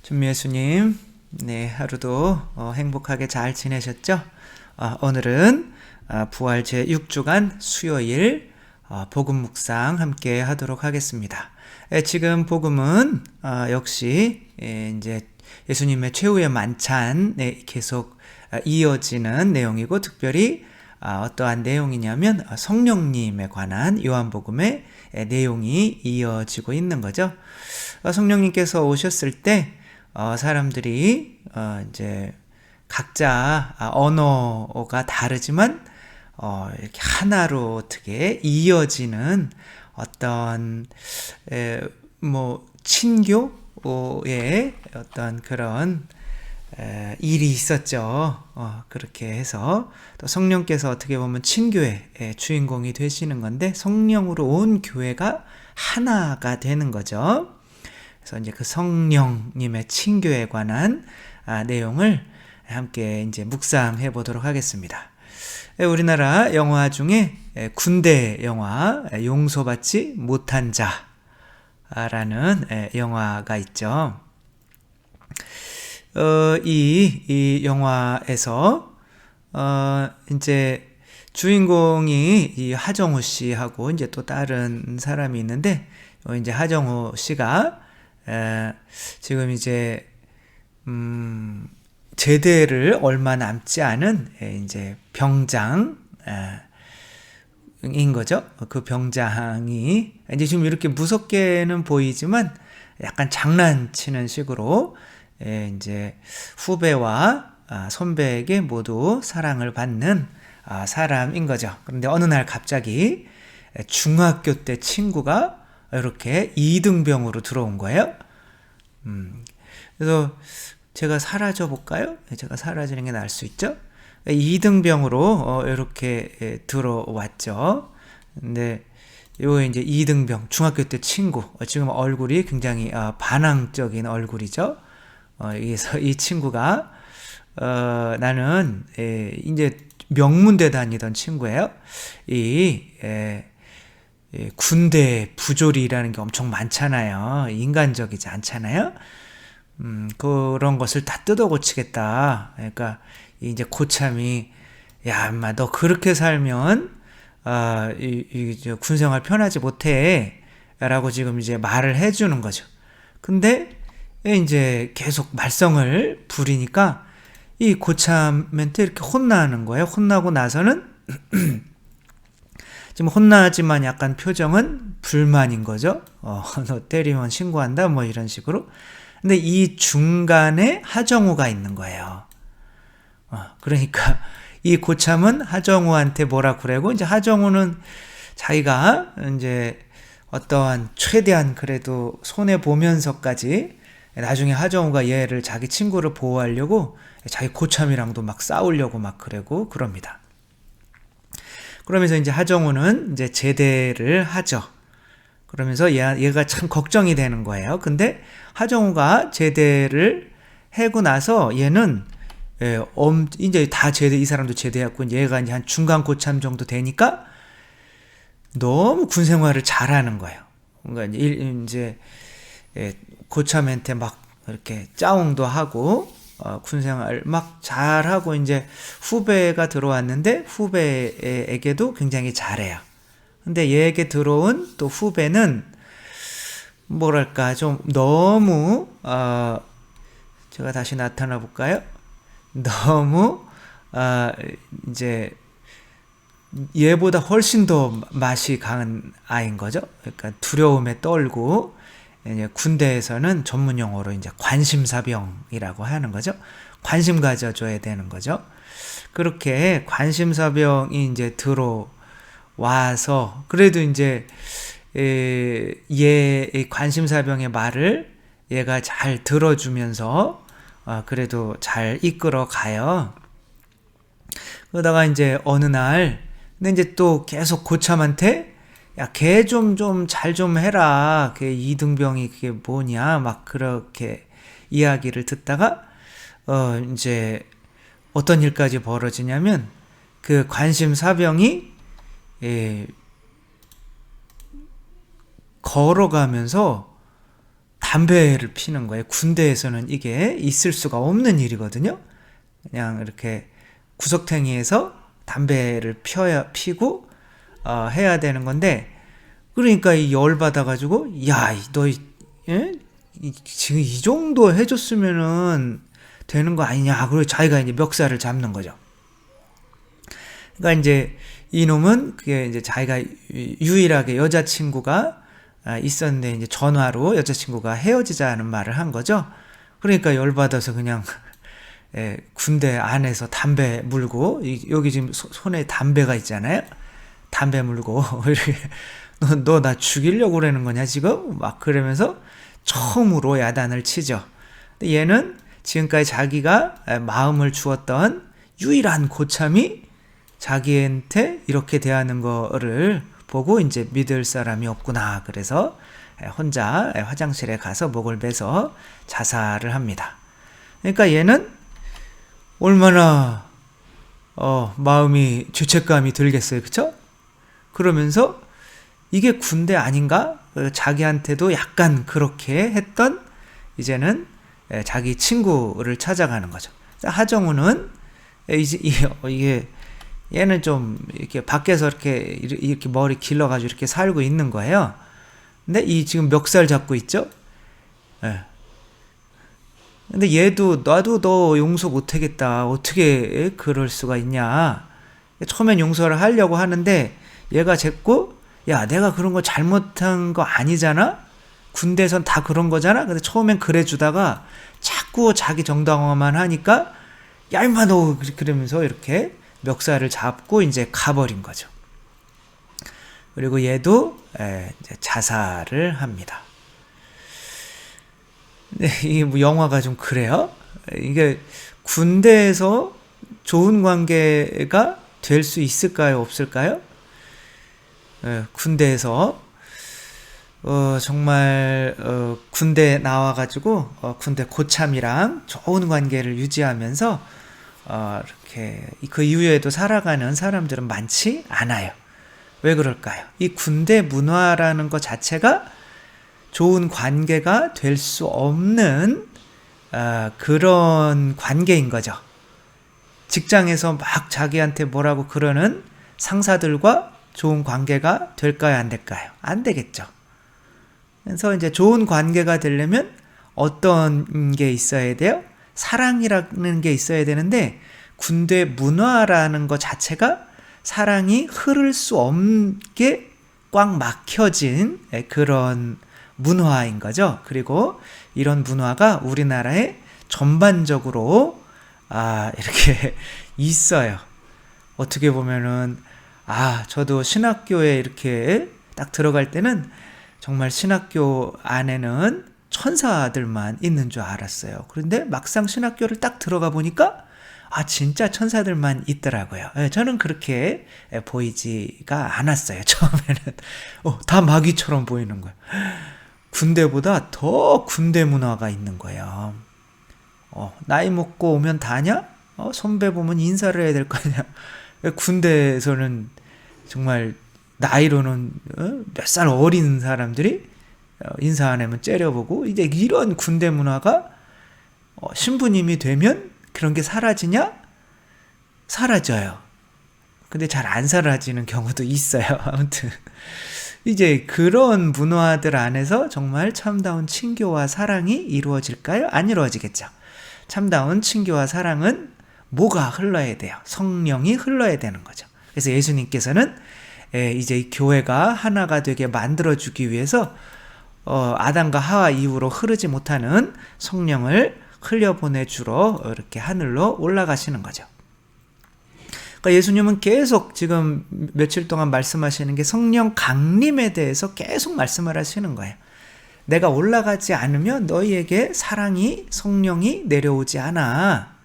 준미 예수님, 네, 하루도 행복하게 잘 지내셨죠? 오늘은 부활 제6주간 수요일 복음 묵상 함께 하도록 하겠습니다. 지금 복음은 역시 이제 예수님의 최후의 만찬 계속 이어지는 내용이고, 특별히 어떠한 내용이냐면 성령님에 관한 요한복음의 내용이 이어지고 있는 거죠. 성령님께서 오셨을 때 사람들이 이제 각자 언어가 다르지만 이렇게 하나로 어떻게 이어지는 어떤 친교의 어떤 그런 일이 있었죠. 그렇게 해서 또 성령께서 어떻게 보면 친교의 주인공이 되시는 건데, 성령으로 온 교회가 하나가 되는 거죠. 그래서 이제 그 성령님의 친교에 관한 내용을 함께 이제 묵상해 보도록 하겠습니다. 우리나라 영화 중에 군대 영화 용서받지 못한 자라는 영화가 있죠. 이 영화에서 이제 주인공이 이 하정우 씨하고 이제 또 다른 사람이 있는데, 이제 하정우 씨가 지금 이제 제대를 얼마 남지 않은 이제 병장인 거죠. 그 병장이 이제 지금 이렇게 무섭게는 보이지만 약간 장난치는 식으로 이제 후배와 선배에게 모두 사랑을 받는 사람인 거죠. 그런데 어느 날 갑자기 중학교 때 친구가 이렇게 2등병으로 들어온 거예요. 그래서 제가 사라져 볼까요? 제가 사라지는 게 나을 수 있죠. 2등병으로 이렇게 들어왔죠. 근데 요 이제 2등병 중학교 때 친구, 지금 얼굴이 굉장히 반항적인 얼굴이죠. 그래서 이 친구가 나는 이제 명문대 다니던 친구예요. 군대 부조리라는 게 엄청 많잖아요. 인간적이지 않잖아요. 그런 것을 다 뜯어 고치겠다. 그러니까 이제 고참이, 야, 인마 너 그렇게 살면 군생활 편하지 못해 라고 지금 이제 말을 해주는 거죠. 근데 이제 계속 말썽을 부리니까 이 고참한테 이렇게 혼나는 거예요. 혼나고 나서는 지금 혼나지만 약간 표정은 불만인 거죠. 너 때리면 신고한다 뭐 이런 식으로. 근데 이 중간에 하정우가 있는 거예요. 그러니까 이 고참은 하정우한테 뭐라 그러고, 이제 하정우는 자기가 이제 어떠한 최대한 그래도 손해 보면서까지 나중에 하정우가 얘를 자기 친구를 보호하려고 자기 고참이랑도 막 싸우려고 막 그러고 그럽니다. 그러면서 이제 하정우는 이제 제대를 하죠. 그러면서 얘가 참 걱정이 되는 거예요. 근데 하정우가 제대를 하고 나서 얘는 이제 다 이 사람도 제대했고, 얘가 이제 한 중간 고참 정도 되니까 너무 군 생활을 잘하는 거예요. 그러니까 이제 고참한테 막 이렇게 짜웅도 하고 군생활 막 잘하고, 이제 후배가 들어왔는데 후배에게도 굉장히 잘해요. 근데 얘에게 들어온 또 후배는 뭐랄까 좀 너무 제가 다시 나타나 볼까요? 너무 이제 얘보다 훨씬 더 맛이 강한 아이인 거죠. 그러니까 두려움에 떨고, 이제 군대에서는 전문 용어로 이제 관심사병이라고 하는 거죠. 관심 가져줘야 되는 거죠. 그렇게 관심사병이 이제 들어와서, 그래도 이제 얘 관심사병의 말을 얘가 잘 들어주면서 그래도 잘 이끌어 가요. 그러다가 이제 어느 날, 근데 이제 또 계속 고참한테, 야, 걔 좀 잘 좀 해라. 걔 2등병이 그게 뭐냐. 막 그렇게 이야기를 듣다가, 이제 어떤 일까지 벌어지냐면, 그 관심사병이, 걸어가면서 담배를 피는 거예요. 군대에서는 이게 있을 수가 없는 일이거든요. 그냥 이렇게 구석탱이에서 담배를 피고 해야 되는 건데, 그러니까 이 열 받아가지고, 야, 너 지금 이 정도 해줬으면은 되는 거 아니냐. 그리고 자기가 이제 멱살을 잡는 거죠. 그러니까 이제 이놈은 그게 이제 자기가 유일하게 여자친구가 있었는데 이제 전화로 여자친구가 헤어지자는 말을 한 거죠. 그러니까 열받아서 그냥 군대 안에서 담배 물고, 여기 지금 손에 담배가 있잖아요. 담배 물고 이렇게 너 나 죽이려고 그러는 거냐 지금? 막 그러면서 처음으로 야단을 치죠. 근데 얘는 지금까지 자기가 마음을 주었던 유일한 고참이 자기한테 이렇게 대하는 거를 보고 이제 믿을 사람이 없구나. 그래서 혼자 화장실에 가서 목을 매서 자살을 합니다. 그러니까 얘는 얼마나 마음이 죄책감이 들겠어요. 그쵸? 그러면서 이게 군대 아닌가? 자기한테도 약간 그렇게 했던 이제는 자기 친구를 찾아가는 거죠. 하정우는 이게 얘는 좀 이렇게 밖에서 이렇게 머리 길러가지고 이렇게 살고 있는 거예요. 근데 이 지금 멱살 잡고 있죠? 근데 얘도 나도 너 용서 못하겠다. 어떻게 그럴 수가 있냐? 처음엔 용서를 하려고 하는데 얘가 자꾸 야, 내가 그런 거 잘못한 거 아니잖아? 군대에선 다 그런 거잖아? 근데 처음엔 그래 주다가 자꾸 자기 정당화만 하니까 야, 임마 너 그러면서 이렇게 멱살을 잡고 이제 가버린 거죠. 그리고 얘도 이제 자살을 합니다. 네, 이 영화가 좀 그래요. 이게 군대에서 좋은 관계가 될 수 있을까요? 없을까요? 군대에서 정말 군대 나와가지고 군대 고참이랑 좋은 관계를 유지하면서 이렇게 그 이후에도 살아가는 사람들은 많지 않아요. 왜 그럴까요? 이 군대 문화라는 것 자체가 좋은 관계가 될 수 없는 그런 관계인 거죠. 직장에서 막 자기한테 뭐라고 그러는 상사들과 좋은 관계가 될까요? 안 될까요? 안 되겠죠. 그래서 이제 좋은 관계가 되려면 어떤 게 있어야 돼요? 사랑이라는 게 있어야 되는데 군대 문화라는 것 자체가 사랑이 흐를 수 없게 꽉 막혀진 그런 문화인 거죠. 그리고 이런 문화가 우리나라에 전반적으로 이렇게 있어요. 어떻게 보면은 저도 신학교에 이렇게 딱 들어갈 때는 정말 신학교 안에는 천사들만 있는 줄 알았어요. 그런데 막상 신학교를 딱 들어가 보니까 진짜 천사들만 있더라고요. 저는 그렇게 보이지가 않았어요. 처음에는 다 마귀처럼 보이는 거예요. 군대보다 더 군대 문화가 있는 거예요. 나이 먹고 오면 다냐? 선배 보면 인사를 해야 될 거 아니야. 군대에서는 정말 나이로는 몇 살 어린 사람들이 인사 안 하면 째려보고, 이제 이런 군대 문화가 신부님이 되면 그런 게 사라지냐? 사라져요. 근데 잘 안 사라지는 경우도 있어요. 아무튼 이제 그런 문화들 안에서 정말 참다운 친교와 사랑이 이루어질까요? 안 이루어지겠죠. 참다운 친교와 사랑은 뭐가 흘러야 돼요? 성령이 흘러야 되는 거죠. 그래서 예수님께서는 이제 교회가 하나가 되게 만들어주기 위해서 아담과 하와 이후로 흐르지 못하는 성령을 흘려보내주러 이렇게 하늘로 올라가시는 거죠. 그러니까 예수님은 계속 지금 며칠 동안 말씀하시는 게 성령 강림에 대해서 계속 말씀을 하시는 거예요. 내가 올라가지 않으면 너희에게 사랑이, 성령이 내려오지 않아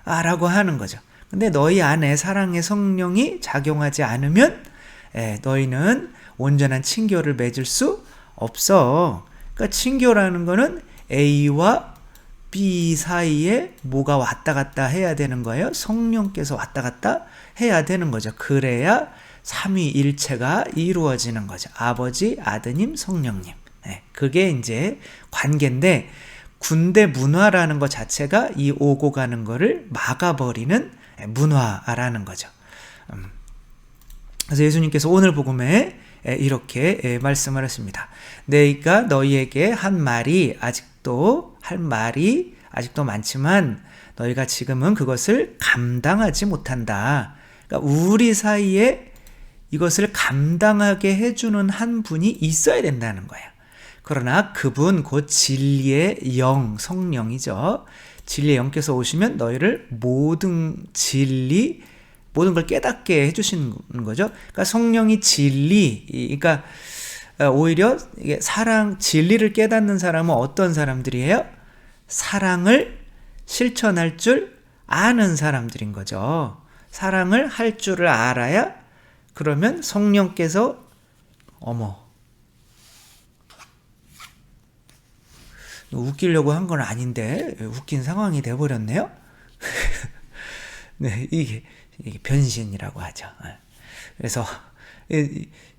라고 하는 거죠. 근데 너희 안에 사랑의 성령이 작용하지 않으면 너희는 온전한 친교를 맺을 수 없어. 그러니까 친교라는 거는 A와 B 사이에 뭐가 왔다 갔다 해야 되는 거예요. 성령께서 왔다 갔다 해야 되는 거죠. 그래야 삼위일체가 이루어지는 거죠. 아버지, 아드님, 성령님. 그게 이제 관계인데, 군대 문화라는 것 자체가 이 오고 가는 거를 막아버리는 문화라는 거죠. 그래서 예수님께서 오늘 복음에 이렇게 말씀을 하십니다. 내가 너희에게 할 말이 아직도 많지만 너희가 지금은 그것을 감당하지 못한다. 그러니까 우리 사이에 이것을 감당하게 해주는 한 분이 있어야 된다는 거예요. 그러나 그분 곧 진리의 영, 성령이죠. 진리의 영께서 오시면 너희를 모든 걸 깨닫게 해주시는 거죠. 그러니까 성령이 그러니까 오히려 이게 진리를 깨닫는 사람은 어떤 사람들이에요? 사랑을 실천할 줄 아는 사람들인 거죠. 사랑을 할 줄을 알아야, 그러면 성령께서 웃기려고 한 건 아닌데 웃긴 상황이 돼버렸네요. 네, 이게 변신이라고 하죠. 그래서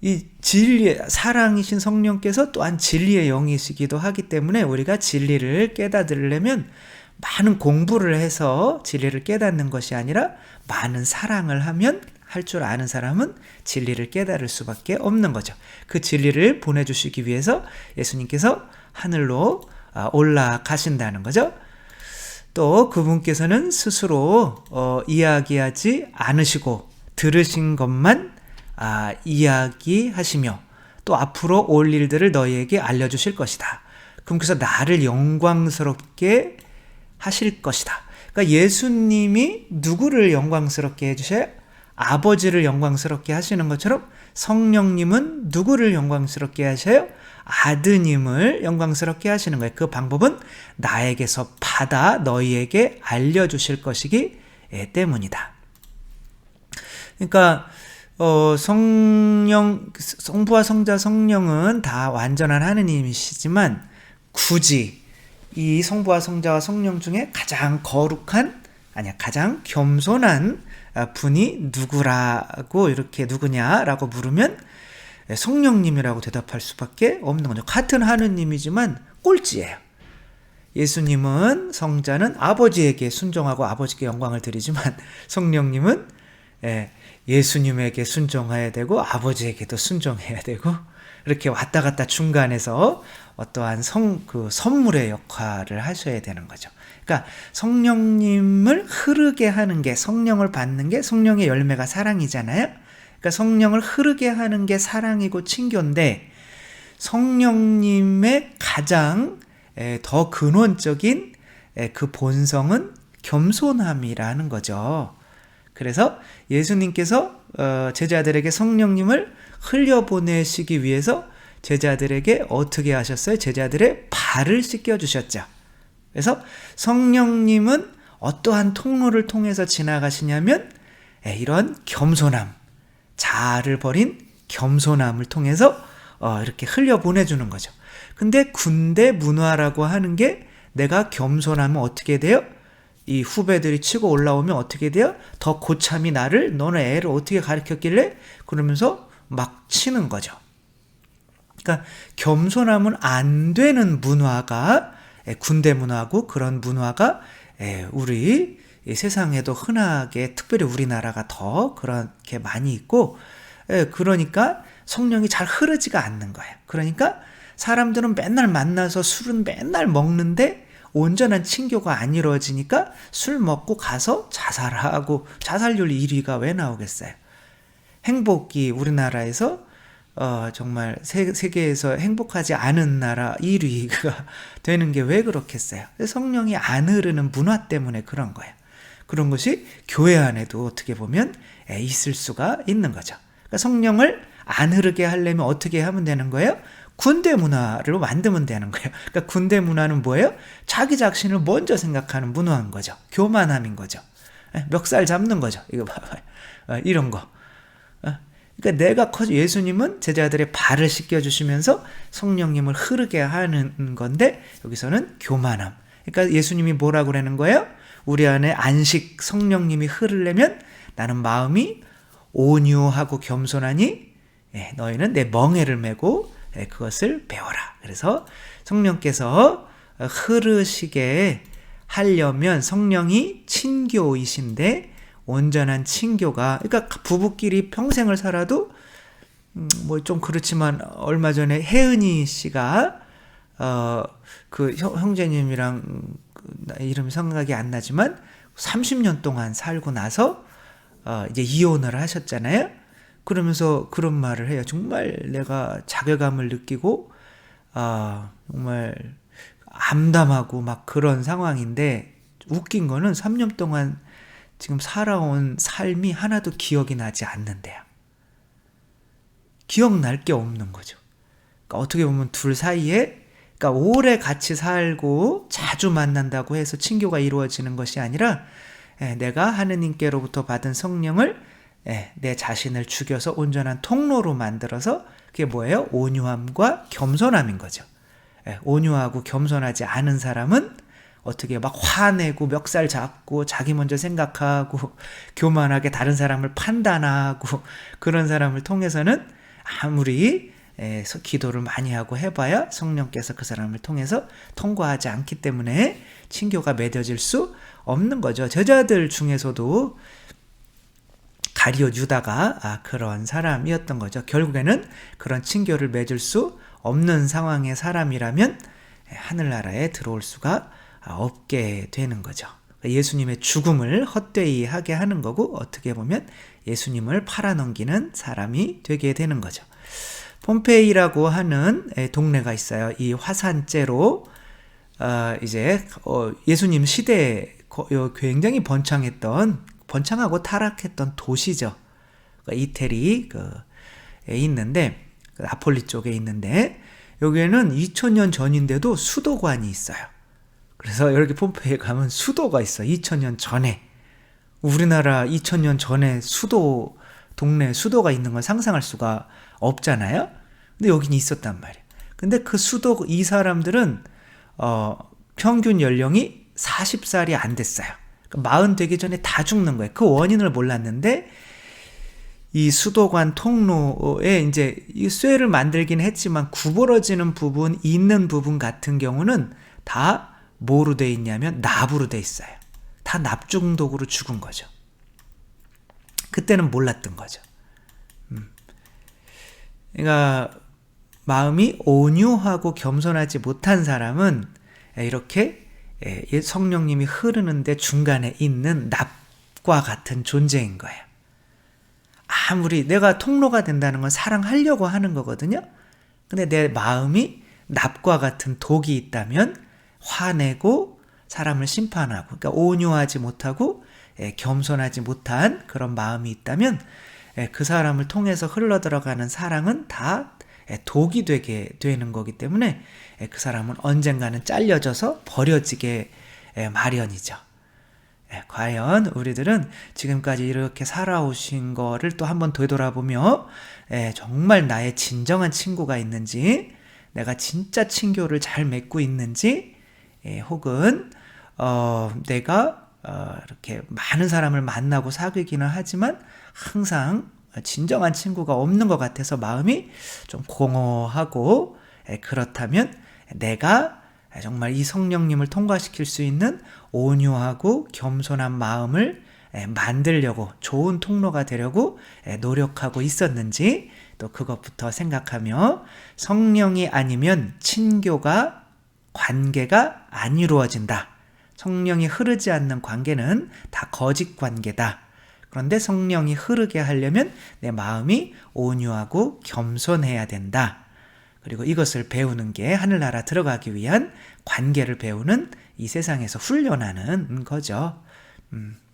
이 진리의 사랑이신 성령께서 또한 진리의 영이시기도 하기 때문에 우리가 진리를 깨닫으려면 많은 공부를 해서 진리를 깨닫는 것이 아니라 많은 사랑을 하면, 할 줄 아는 사람은 진리를 깨달을 수밖에 없는 거죠. 그 진리를 보내주시기 위해서 예수님께서 하늘로 올라가신다는 거죠. 또 그분께서는 스스로 이야기하지 않으시고 들으신 것만 이야기하시며 또 앞으로 올 일들을 너희에게 알려주실 것이다. 그분께서 나를 영광스럽게 하실 것이다. 그러니까 예수님이 누구를 영광스럽게 해주셔요? 아버지를 영광스럽게 하시는 것처럼 성령님은 누구를 영광스럽게 하셔요? 아드님을 영광스럽게 하시는 거예요. 그 방법은 나에게서 받아 너희에게 알려주실 것이기 때문이다. 그러니까 성부와 성자 성령은 다 완전한 하느님이시지만 굳이 이 성부와 성자와 성령 중에 가장 가장 겸손한 분이 누구냐라고 물으면 성령님이라고 대답할 수밖에 없는 거죠. 같은 하느님이지만 꼴찌예요. 예수님은, 성자는 아버지에게 순종하고 아버지께 영광을 드리지만 성령님은 예수님에게 순종해야 되고 아버지에게도 순종해야 되고, 이렇게 왔다 갔다 중간에서 어떠한 선물의 역할을 하셔야 되는 거죠. 그러니까 성령님을 흐르게 하는 게, 성령을 받는 게, 성령의 열매가 사랑이잖아요. 그러니까 성령을 흐르게 하는 게 사랑이고 친교인데, 성령님의 가장 더 근원적인 그 본성은 겸손함이라는 거죠. 그래서 예수님께서 제자들에게 성령님을 흘려보내시기 위해서 제자들에게 어떻게 하셨어요? 제자들의 발을 씻겨주셨죠. 그래서 성령님은 어떠한 통로를 통해서 지나가시냐면 이런 겸손함, 자아를 버린 겸손함을 통해서 이렇게 흘려보내주는 거죠. 근데 군대 문화라고 하는 게, 내가 겸손하면 어떻게 돼요? 이 후배들이 치고 올라오면 어떻게 돼요? 더 고참이 너는 애를 어떻게 가르쳤길래? 그러면서 막 치는 거죠. 그러니까 겸손하면 안 되는 문화가 군대 문화고, 그런 문화가 우리 세상에도 흔하게, 특별히 우리나라가 더 그렇게 많이 있고, 그러니까 성령이 잘 흐르지가 않는 거예요. 그러니까 사람들은 맨날 만나서 술은 맨날 먹는데 온전한 친교가 안 이루어지니까 술 먹고 가서 자살하고, 자살률 1위가 왜 나오겠어요? 행복이 우리나라에서 정말 세계에서 행복하지 않은 나라 1위가 되는 게 왜 그렇겠어요? 성령이 안 흐르는 문화 때문에 그런 거예요. 그런 것이 교회 안에도 어떻게 보면 있을 수가 있는 거죠. 그러니까 성령을 안 흐르게 하려면 어떻게 하면 되는 거예요? 군대 문화를 만들면 되는 거예요. 그러니까 군대 문화는 뭐예요? 자기 자신을 먼저 생각하는 문화인 거죠. 교만함인 거죠. 멱살 잡는 거죠. 이거 봐봐요. 이런 거. 그러니까 예수님은 제자들의 발을 씻겨주시면서 성령님을 흐르게 하는 건데, 여기서는 교만함. 그러니까 예수님이 뭐라고 그러는 거예요? 우리 안에 안식 성령님이 흐르려면 나는 마음이 온유하고 겸손하니 너희는 내 멍에를 메고 그것을 배워라. 그래서 성령께서 흐르시게 하려면 성령이 친교이신데 온전한 친교가, 그러니까 부부끼리 평생을 살아도 뭐 좀 그렇지만 얼마 전에 혜은이 씨가 그 형제님이랑 이름이 생각이 안 나지만 30년 동안 살고 나서 이제 이혼을 하셨잖아요. 그러면서 그런 말을 해요. 정말 내가 자괴감을 느끼고 정말 암담하고 막 그런 상황인데, 웃긴 거는 3년 동안 지금 살아온 삶이 하나도 기억이 나지 않는데요. 기억날 게 없는 거죠. 그러니까 어떻게 보면 둘 사이에, 그러니까 오래 같이 살고 자주 만난다고 해서 친교가 이루어지는 것이 아니라 내가 하느님께로부터 받은 성령을 내 자신을 죽여서 온전한 통로로 만들어서, 그게 뭐예요? 온유함과 겸손함인 거죠. 온유하고 겸손하지 않은 사람은 어떻게 막 화내고 멱살 잡고 자기 먼저 생각하고 교만하게 다른 사람을 판단하고, 그런 사람을 통해서는 아무리 기도를 많이 하고 해봐야 성령께서 그 사람을 통해서 통과하지 않기 때문에 친교가 맺어질 수 없는 거죠. 제자들 중에서도 가룟 유다가 그런 사람이었던 거죠. 결국에는 그런 친교를 맺을 수 없는 상황의 사람이라면 하늘나라에 들어올 수가 없게 되는 거죠. 예수님의 죽음을 헛되이 하게 하는 거고, 어떻게 보면 예수님을 팔아넘기는 사람이 되게 되는 거죠. 폼페이라고 하는 동네가 있어요. 이 화산재로 이제 예수님 시대에 굉장히 번창하고 타락했던 도시죠. 이태리 있는데, 나폴리 쪽에 있는데, 여기에는 2000년 전인데도 수도관이 있어요. 그래서 이렇게 폼페이에 가면 수도가 있어. 2000년 전에. 우리나라 2000년 전에 동네 수도가 있는 걸 상상할 수가 없잖아요. 근데 여긴 있었단 말이에요. 근데 그 이 사람들은 평균 연령이 40살이 안 됐어요. 40 되기 전에 다 죽는 거예요. 그 원인을 몰랐는데, 이 수도관 통로에 이제 이 쇠를 만들긴 했지만 구부러지는 부분, 있는 부분 같은 경우는 다 뭐로 돼 있냐면 납으로 돼 있어요. 다 납 중독으로 죽은 거죠. 그때는 몰랐던 거죠. 그러니까 마음이 온유하고 겸손하지 못한 사람은 이렇게 성령님이 흐르는데 중간에 있는 납과 같은 존재인 거예요. 아무리 내가 통로가 된다는 건 사랑하려고 하는 거거든요. 근데 내 마음이 납과 같은 독이 있다면 화내고 사람을 심판하고, 그러니까 온유하지 못하고 겸손하지 못한 그런 마음이 있다면 그 사람을 통해서 흘러들어가는 사랑은 다 독이 되게 되는 거기 때문에 그 사람은 언젠가는 잘려져서 버려지게 마련이죠. 과연 우리들은 지금까지 이렇게 살아오신 거를 또 한번 되돌아보며 정말 나의 진정한 친구가 있는지, 내가 진짜 친교를 잘 맺고 있는지, 혹은 내가 이렇게 많은 사람을 만나고 사귀기는 하지만 항상 진정한 친구가 없는 것 같아서 마음이 좀 공허하고, 그렇다면 내가 정말 이 성령님을 통과시킬 수 있는 온유하고 겸손한 마음을 만들려고, 좋은 통로가 되려고 노력하고 있었는지, 또 그것부터 생각하며, 성령이 아니면 친교가, 관계가 안 이루어진다. 성령이 흐르지 않는 관계는 다 거짓 관계다. 그런데 성령이 흐르게 하려면 내 마음이 온유하고 겸손해야 된다. 그리고 이것을 배우는 게 하늘나라 들어가기 위한 관계를 배우는, 이 세상에서 훈련하는 거죠.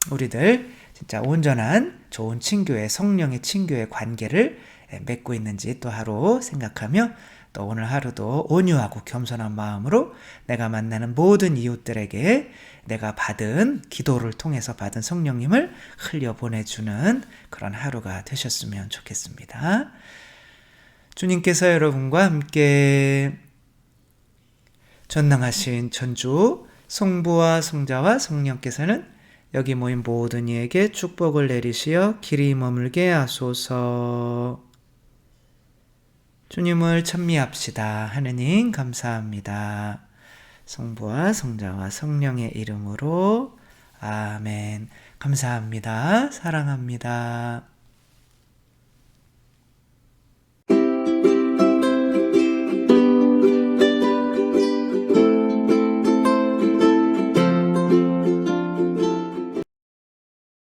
우리들 진짜 온전한 좋은 친교의, 성령의 친교의 관계를 맺고 있는지 또 하루 생각하며, 또 오늘 하루도 온유하고 겸손한 마음으로 내가 만나는 모든 이웃들에게 내가 받은, 기도를 통해서 받은 성령님을 흘려보내주는 그런 하루가 되셨으면 좋겠습니다. 주님께서 여러분과 함께 전능하신 천주 성부와 성자와 성령께서는 여기 모인 모든 이에게 축복을 내리시어 길이 머물게 하소서. 주님을 찬미합시다. 하느님 감사합니다. 성부와 성자와 성령의 이름으로 아멘. 감사합니다. 사랑합니다.